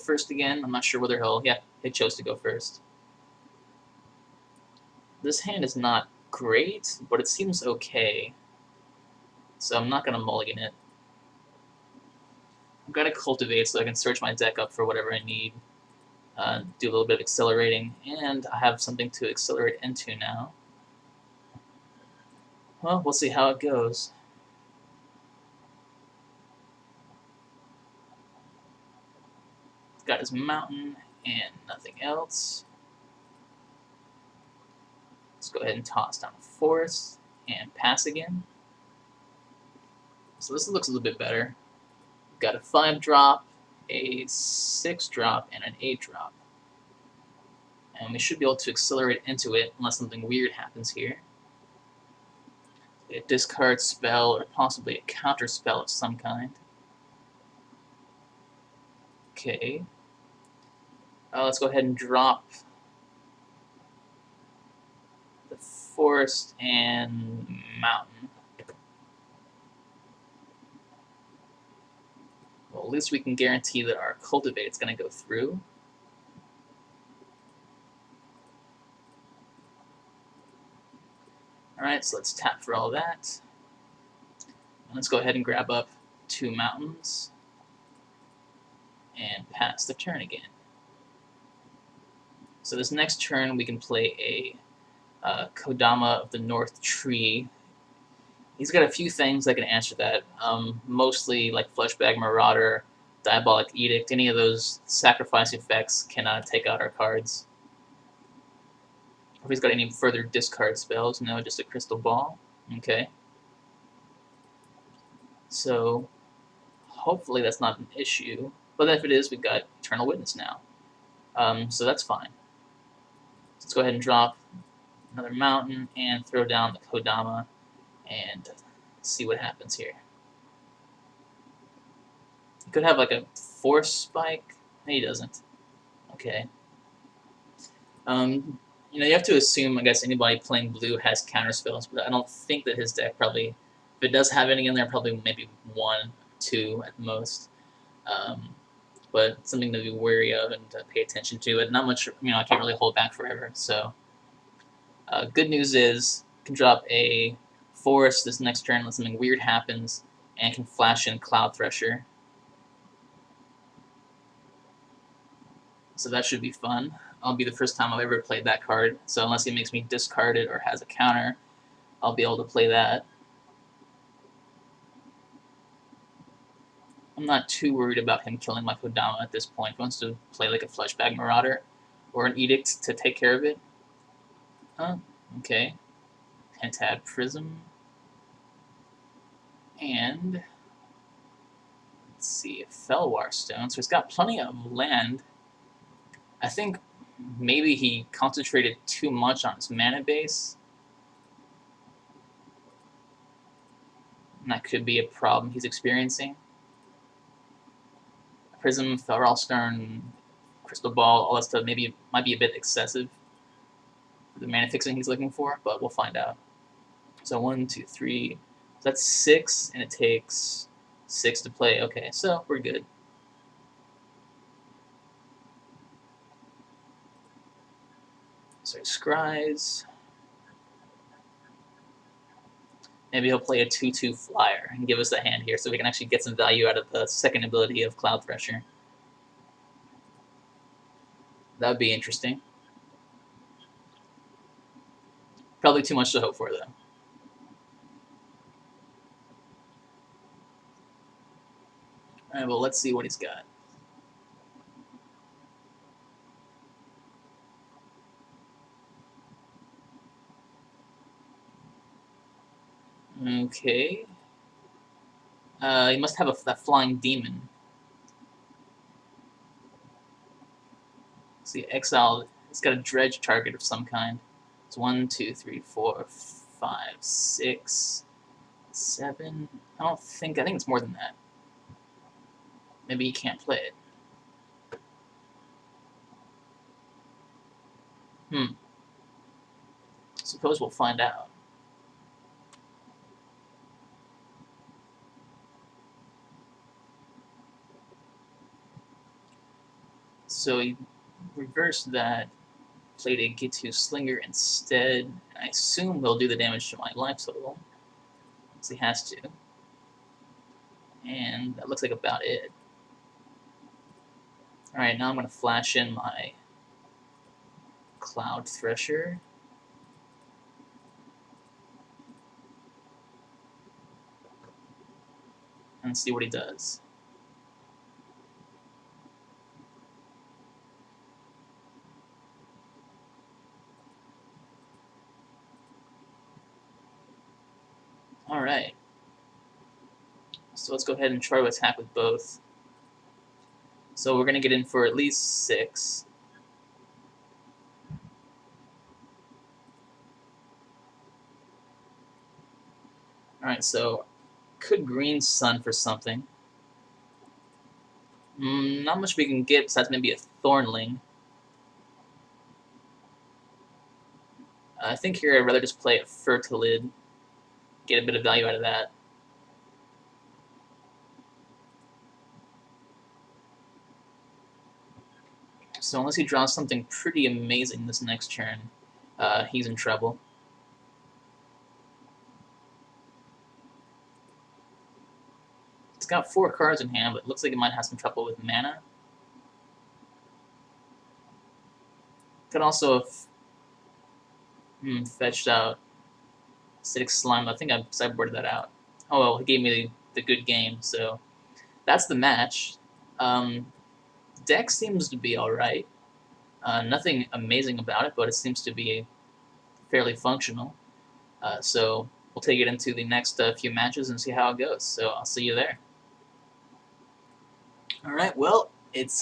first again. I'm not sure whether he chose to go first. This hand is not great, but it seems okay. So I'm not going to mulligan it. I'm going to cultivate so I can search my deck up for whatever I need. Do a little bit of accelerating, and I have something to accelerate into now. Well, we'll see how it goes. Got his mountain and nothing else. Let's go ahead and toss down a forest and pass again. So this looks a little bit better. We've got a 5-drop, a 6-drop, and an 8-drop. And we should be able to accelerate into it unless something weird happens here. A discard spell or possibly a counter spell of some kind. Okay. Let's go ahead and drop the forest and mountain. Well, at least we can guarantee that our cultivate is going to go through. Alright, so let's tap for all that. And let's go ahead and grab up 2 mountains and pass the turn again. So this next turn we can play a Kodama of the North Tree. He's got a few things that can answer that, mostly like Fleshbag Marauder, Diabolic Edict. Any of those sacrifice effects can take out our cards. If he's got any further discard spells, no, just a Crystal Ball. Okay. So hopefully that's not an issue, but if it is, we've got Eternal Witness now. So that's fine. Let's go ahead and drop another mountain and throw down the Kodama and see what happens here. He could have like a Force Spike. No, he doesn't. Okay. You have to assume, I guess, anybody playing blue has counter spells, but I don't think that his deck probably, if it does have any in there, probably maybe 1, 2 at most. But something to be wary of and to pay attention to. And not much, I can't really hold back forever. So, good news is, I can drop a Forest this next turn unless something weird happens, and can flash in Cloud Thresher. So that should be fun. I'll be the first time I've ever played that card, so unless he makes me discard it or has a counter, I'll be able to play that. I'm not too worried about him killing my Kodama at this point. He wants to play like a Fleshbag Marauder or an Edict to take care of it. Okay. Pentad Prism. And let's see, Felwar Stone. So he's got plenty of land. I think maybe he concentrated too much on his mana base. And that could be a problem he's experiencing. Prism, Felwar Stone, Crystal Ball, all that stuff maybe might be a bit excessive for the mana fixing he's looking for, but we'll find out. So 1, 2, 3. So that's 6, and it takes 6 to play. Okay, so we're good. So Scries. Maybe he'll play a 2/2 flyer and give us a hand here so we can actually get some value out of the second ability of Cloud Thresher. That would be interesting. Probably too much to hope for, though. Alright, well, let's see what he's got. Okay. He must have that flying demon. See, exile. It's got a dredge target of some kind. It's 1, 2, 3, 4, 5, 6, 7. I think it's more than that. Maybe he can't play it. Suppose we'll find out. So he reversed that, played a G2 Slinger instead. I assume he'll do the damage to my life total, because he has to. And that looks like about it. Alright, now I'm going to flash in my Cloud Thresher. And see what he does. Alright. So let's go ahead and try to attack with both. So we're going to get in for at least 6. Alright, so could green sun for something. Not much we can get besides maybe a Thornling. I think here I'd rather just play a Fertilid, get a bit of value out of that. So unless he draws something pretty amazing this next turn, he's in trouble. It's got 4 cards in hand, but it looks like it might have some trouble with mana. Could also have fetched out Acidic Slime. I think I sideboarded that out. Oh well, he gave me the good game, so that's the match. Deck seems to be alright. Nothing amazing about it, but it seems to be fairly functional. So we'll take it into the next few matches and see how it goes. So I'll see you there. Alright, well, it's